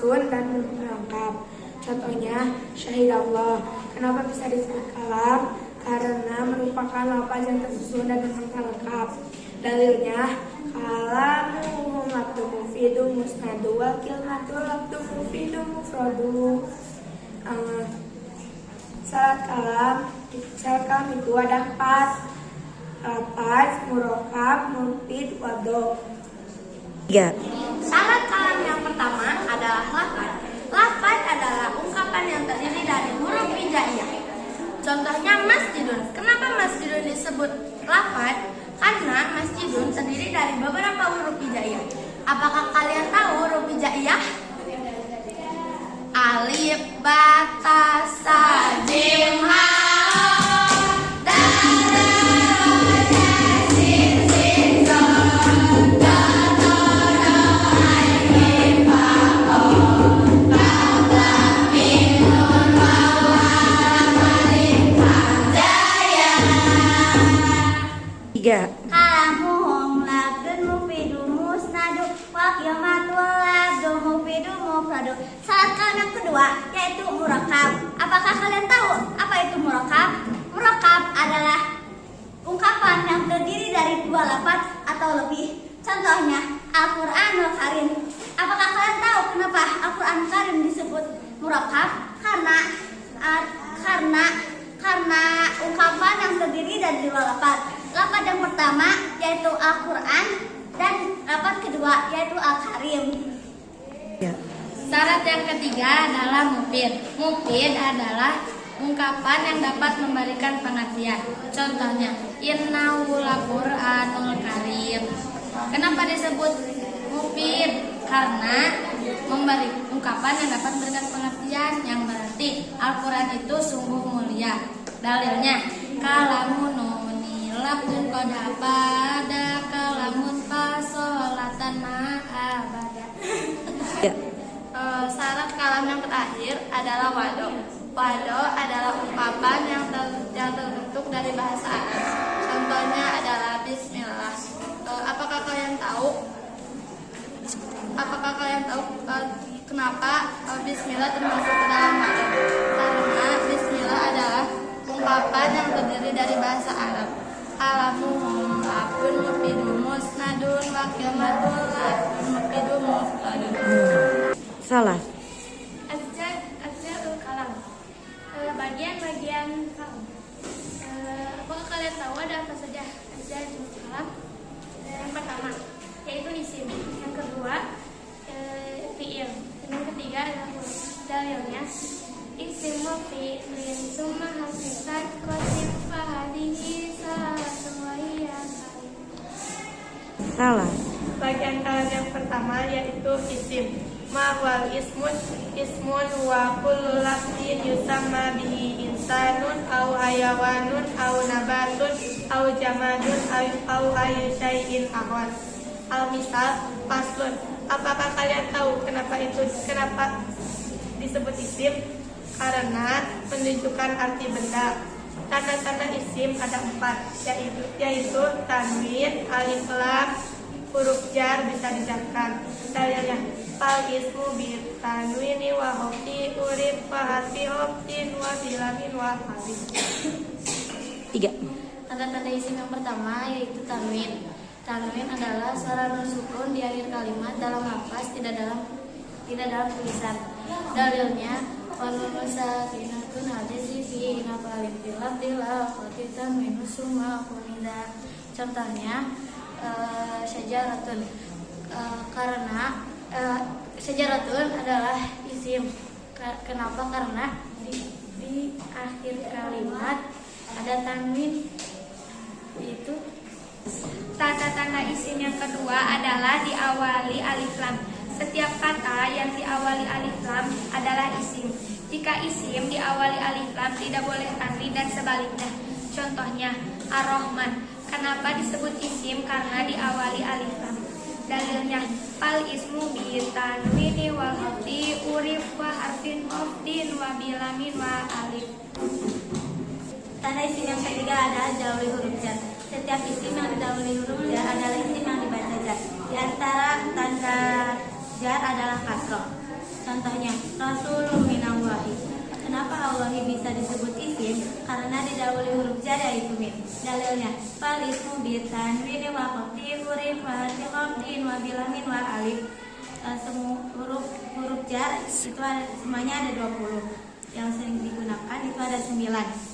susun dan lengkap. Contohnya, syahidallah. Kenapa bisa disebut kalam? Karena merupakan lafaz yang tersusun dan lengkap. Dalilnya, kalamu labdu mufidu musnadu wa kilmatu labdu mufidu mufradu. Syarat kalam itu ada 4. Lafaz, murokab, mufid, wadho. 3. Syarat kalam yang pertama adalah lafaz. Lafaz adalah ungkapan yang terdiri dari huruf hijaiyah. Contohnya masjidun. Kenapa masjidun disebut lafaz? Karena masjidun terdiri dari beberapa huruf hijaiyah. Apakah kalian tahu huruf hijaiyah? Alif, ba, ta, sa, jim, ha. Kalamuhum labdun mufidun musnadu wa qiyamatul labdun mufidun mufradu. Syarat kalam yang kedua yaitu murakab. Apakah kalian tahu apa itu murakab? Murakab adalah ungkapan yang terdiri dari 2 lafaz atau lebih. Contohnya Al-Qur'anul Karim. Apakah kalian tahu kenapa Al-Qur'anul Karim disebut murakab? Karena ungkapan yang terdiri dari 2 lafaz. Lafaz yang pertama yaitu Al-Quran dan lafaz kedua yaitu Al-Karim. Syarat yang ketiga adalah mufid. Mufid adalah ungkapan yang dapat memberikan pengertian. Contohnya, innahu laqur'anul karim. Kenapa disebut mufid? Karena memberi ungkapan yang dapat memberikan pengertian, yang berarti Al-Quran itu sungguh mulia. Dalilnya, kalamun labdun qada pada kalamun fasolatan ma'abada. Syarat kalam yang terakhir adalah wado. Wado adalah ungkapan yang terbentuk dari bahasa Arab. Contohnya adalah bismillah. Apakah kalian tahu kenapa bismillah termasuk ke dalam wado? Karena bismillah adalah ungkapan yang terdiri dari bahasa Arab. Kalamuhum labdun mufidun musnadun wa qiyamatul labdun mufidun mufradun. Salah. Ajza'ul kalam. Bagian-bagian kalam. Apakah kalian tahu ada apa saja ajza'ul kalam? Yang pertama yaitu isim, yang kedua fi'il, yang ketiga adalah huruf. Dalilnya isim wa fi'lin summa hasifat qasim fahadihi Salah. Bagian kalam yang pertama yaitu isim. Mawal ismun wa kullu lafzin yusamma bihi insanun au hayawanun au nabatun au jamadun au ayu syai'in ahwan. Al-misal faslun. Apakah kalian tahu kenapa disebut isim? Karena menunjukkan arti benda. Tanda-tanda isim ada 4, yaitu tanwin, alif lam, huruf jar bisa dijarkan. Dalilnya, fal ismu bi tanwini wa hofti urif wa harfi hoftin wa bilamin wa alif. 3. Tanda-tanda isim yang pertama yaitu tanwin. Tanwin adalah suara nun sukun di akhir kalimat dalam lafaz, tidak dalam tulisan. Dalilnya wanunu sakinatun hadisi fi nafalin tilah qatitan minus summa kunida. Contohnya syajaratun. Karena syajaratun adalah isim. Kenapa? Karena di akhir kalimat ada tanwin. Itu tanda-tanda isim yang kedua adalah diawali alif lam. Setiap kata yang diawali alif lam adalah isim. Jika isim diawali alif lam tidak boleh tanwin dan sebaliknya. Contohnya Ar-Rahman. Kenapa disebut isim? Karena diawali alif lam. Dalilnya fal ismu bi tanwini wal hafdi urif wa harfin hafdin wa bilamin wa alif. Tanda isim yang ketiga adalah didahului huruf jar. Setiap isim yang didahului huruf jar adalah isim yang dibaca jar. Di antara tanda jar adalah kasroh. Contohnya, Rasulun minallahi. Kenapa Allahi bisa disebut isim? Karena didahului huruf jar yaitu min. Dalilnya, fal ismu bi tanwin wa qafti urif wa tiqaftin wa bilamin wa alif. Semua huruf jar itu ada, semuanya ada 20. Yang sering digunakan itu ada 9.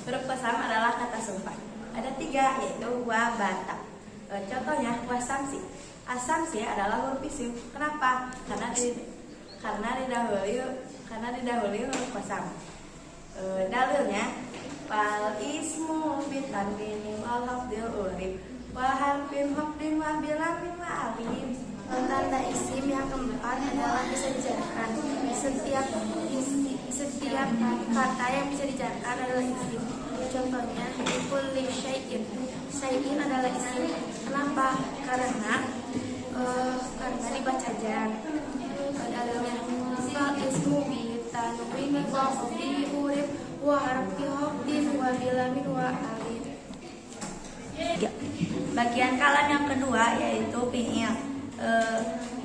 Huruf qasam adalah kata sumpah. Ada 3, yaitu wa, bata. Contohnya wasamsi. Asamsi adalah huruf isim. Kenapa? Karena didahului huruf qasam. Dalilnya fal ismu bitanwini wal hafdil urib wa harfin hafdin wa bilamin wa alif. Tanda isim yang keempat adalah bisa dijarkan. Setiap kata yang bisa dijarkan adalah isim. Contohnya, kulli syai'in. Syai'in adalah isim. Kenapa? Karena dibaca jar. Dalilnya, fal ismu bi tanwin wa hafdi urib wa harfi hafdin wa bilamin wa alif. Bagian kalam yang kedua yaitu fi'il.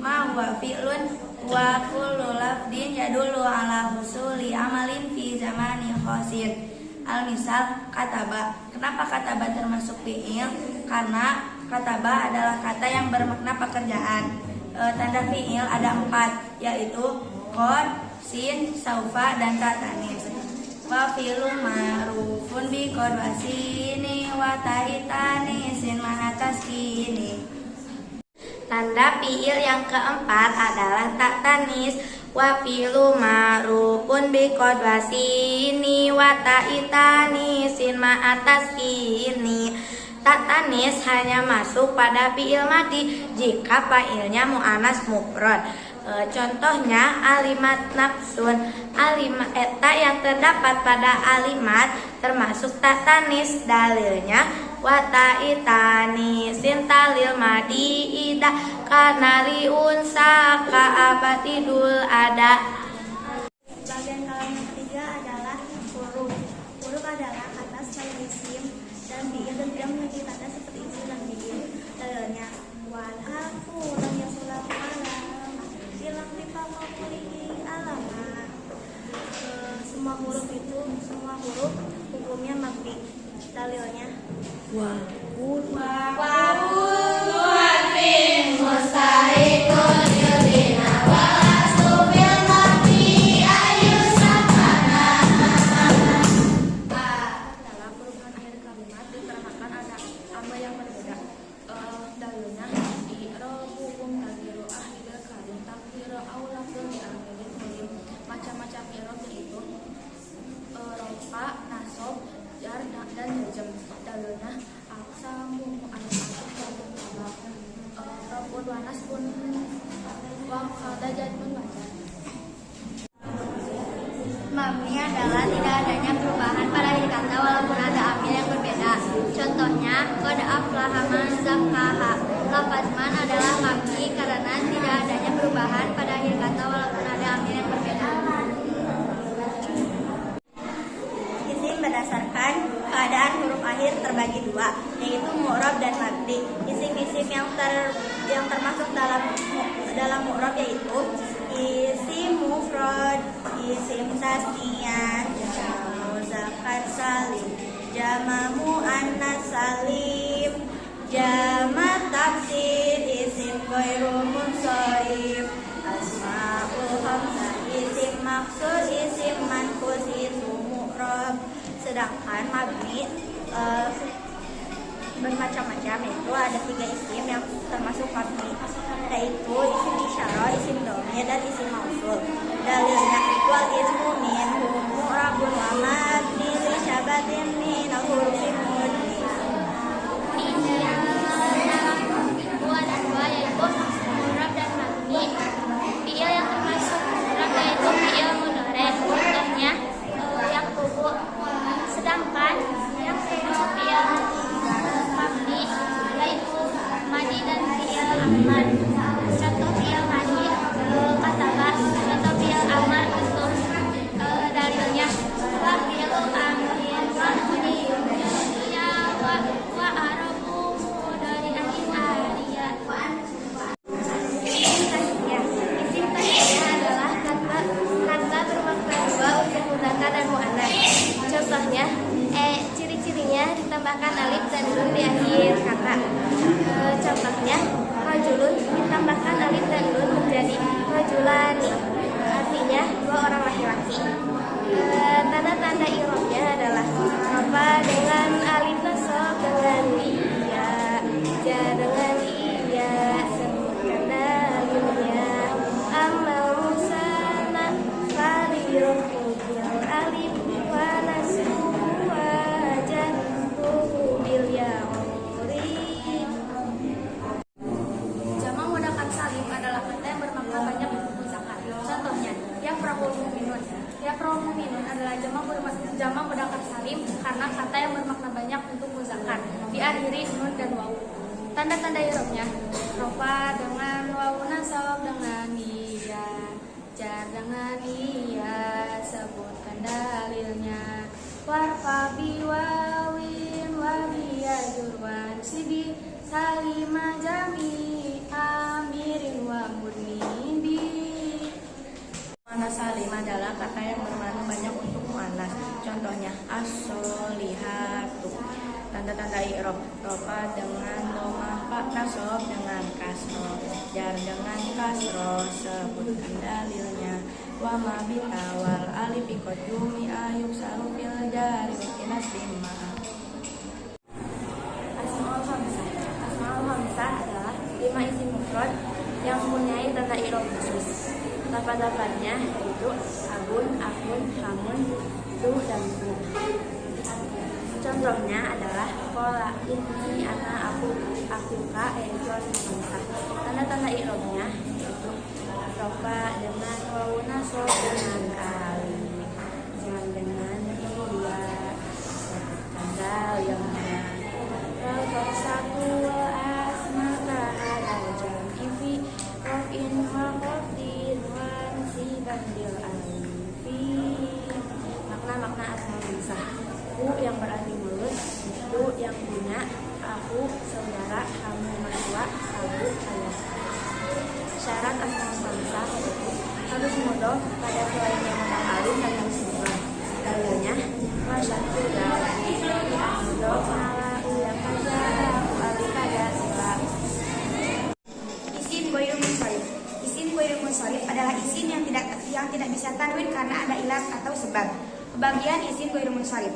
Ma huwa fi'lun wa kullu lafdin yadullu ala husuli amalin fi zamani khasir. Al-misal kataba. Kenapa kataba termasuk fi'il? Karena kataba adalah kata yang bermakna pekerjaan. Tanda fi'il ada 4, yaitu qad, sin, saufa, dan ta tanis. Wa fi'lu ma'rufun bi qad wa sini wa taitani sin ma taskini. Tanda fi'il yang keempat adalah tak tanis. Wa fi'lu ma'rufun bi qad wa sini wa ta'itani sin ma atas kini. Tak tanis hanya masuk pada fi'il madi jika fa'ilnya mu'annas mufrad. Contohnya alimat nafsun. Alimat eta yang terdapat pada alimat termasuk tak tanis. Dalilnya wa ta'itani sin talil madi ida kanali unsa ka abatidul ada. Bagian kalam yang ketiga adalah huruf. Huruf adalah kata selain isim dan fi'il dan tidak memiliki tanda seperti isim dan fi'il. Dalilnya wal harfu lam yasulam alam bilang dipamuli alamat. Semua huruf hukumnya mabni. Dalilnya macam-macam i'rab yaitu rofa, nasab, jar, dan jazm. Dalilnya aqsamu Rabbun wa nasbun wa qadajatun wajar. mabni adalah tidak adanya perubahan pada akhir kata walaupun ada amil yang berbeda. Contohnya qad aflaha man zakkaha. Lafaz man adalah mabni karena tidak adanya perubahan pada akhir kata walaupun ada amil terbagi dua, yaitu mu'rab dan mabni. Isim-isim yang termasuk dalam mu'rab yaitu isim mufrad, isim tasniyah, jamak muzakkar salim, jamak muannas salim, jamak taksir, isim ghairu munsharif, asmaul khamsah, isim maksur, isim manqus itu mu'rab. Sedangkan mabni bermacam-macam, yaitu ada 3 isim yang termasuk mabni, yaitu isim isyarah, isim dhamir, dan isim mausul. Dalilnya wal ismu minhum mu'rabun wa mabni li syabatin min al-hurufin mudni. Ada dua yaitu mu'rab dan mabni. Fi'il yang termasuk mu'rab yaitu fi'il mudhari, contohnya yaktubu. Sedangkan yang termasuk fi'il mabni yaitu madi dan fi'il amar. Contoh fi'il madi kataba, contoh fi'il amar untuk dalilnya wa fi'il amrin wa mudi ya wa arabu dari al-ariyah. Isim tasniyah adalah kata bermakna dua untuk mudzakkar dan muannas. Contohnya, ciri-cirinya ditambahkan alif dan nun di akhir kata. Contohnya, rajulun ditambahkan alif dan nun menjadi rajulani, artinya 2 orang laki-laki. Tanda-tanda i'rabnya adalah apa dengan alif nasab dengan iya, ja dengan iya, sebutkan dalilnya. Amal musanna falirofu bil alif wa nasu wajah bil ya'urib. Jamak mudzakkar salim adalah kata yang bermakna banyak untuk muzakkar. Contohnya, yafrahul mu'minun. Yafrahul mu'minun adalah jamak mudzakkar salim karena kata yang bermakna banyak untuk muzakkar, diakhiri nun dan waw. Tanda-tanda i'rabnya rofa dengan waw, nasab dengan iya, jar dengan iya, sebutkan dalilnya. Warfa bi wawin wa bi yajurwan sibi salima jami amirin wa murnibi. Muannas salim adalah kata yang bermakna banyak untuk muannas. Contohnya as-solihatu. Tanda-tanda i'rab rofa dengan dhamma, fa nasab dengan kasroh, jar dengan kasroh, sebutkan dalilnya. Wa ma bitawal alif qadumi ayuk sarufil jari wa kinasima. Asmaul khamsah adalah 5 isim mufrad yang mempunyai tanda i'rab khusus. Lafaz-lafaznya yaitu abun, akun, hamun, tu, dan ku. Contohnya adalah qala inni ana akuka, yaitu asmaul khamsah. Tanda-tanda i'rabnya yaitu rofa dengan waw, nasab dengan alif, jar dengan iya, sebutkan dalilnya. Wal satu wal asmaka ala jam'i fi raf'in wa khafdin wa nasiban bil alifi. Makna asmaul khamsah: ku yang berarti mulut, tu yang punya, aku saudara, kamu mertua, abu ayah. Syarat asmaul khamsah harus mudhof pada selain yang mudhof alif dan harus mudhof. Dalilnya masyatu dari mudhof ala yang pada alif pada sila. Isim ghairu munsharif. Isim ghairu munsharif adalah isim yang tidak bisa tanwin karena ada ilat atau sebab. Pembagian isim ghairu munsharif.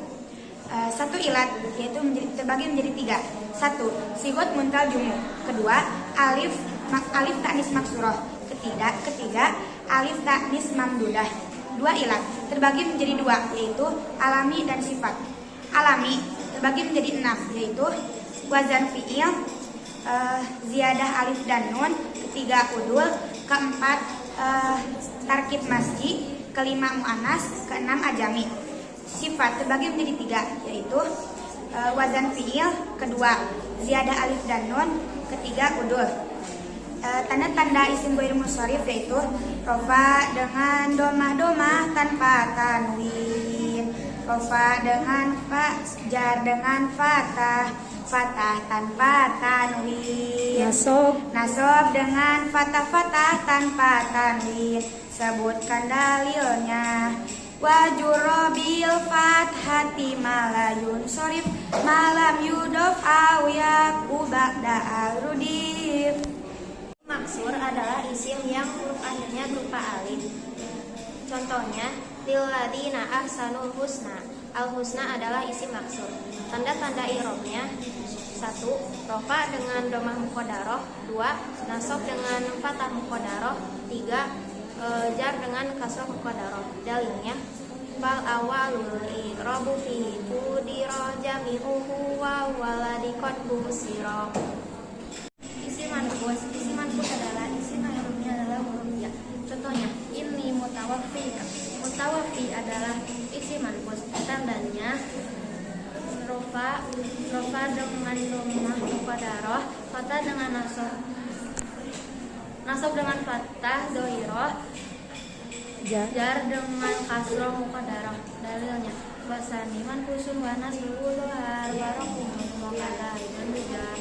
Satu ilat, yaitu terbagi menjadi 3. 1. Sigot muntal jumu. Kedua, alif taknis maksurah. Ketiga, alif taknis mamdudah. 2 ilat terbagi menjadi 2, yaitu alami dan sifat. Alami terbagi menjadi 6, yaitu wazan fi'il, ziyadah alif dan nun. Ketiga, udul. Keempat, tarkib masji. Kelima, mu'anas. Keenam, ajami. Sifat terbagi menjadi 3, yaitu wazan fi'il. Kedua, ziyadah alif dan nun. Ketiga, udul. Tanda-tanda isim ghairu munsharif yaitu rofa dengan domah-domah tanpa tanwin, Rofa dengan fa, jar dengan fatah, fatah tanpa tanwin. Nasob dengan fatah-fatah tanpa tanwin. Sebutkan dalilnya. Wajurobil fathati malayun sorif malam yudof awiyaku ba'da al-rudif. Maksur adalah isim yang huruf akhirnya berupa alif. Contohnya, lilladina ahsanul husna. Al-husna adalah isim maksur. Tanda-tanda i'rabnya: 1. Rofa dengan domah muqaddarah. 2. Nasab dengan fathah muqaddarah. 3. Jar dengan kasrah muqaddarah. Dalilnya, fal awalul i'rabu fihi qudira jami'uhu wa waladikot busira. Isim manqus adalah isim yang hurufnya adalah huruf ya. Contohnya, ini mutawaffika. Mutawaffi adalah isim manqus. Tandanya rofa dengan domah muqaddarah, fathah dengan nasab dengan fathah doiroh, jar dengan kasroh muqaddarah. Dalilnya, wasani manqusun wa nasbuhu luhar wa rakum muqaddarah dan jar.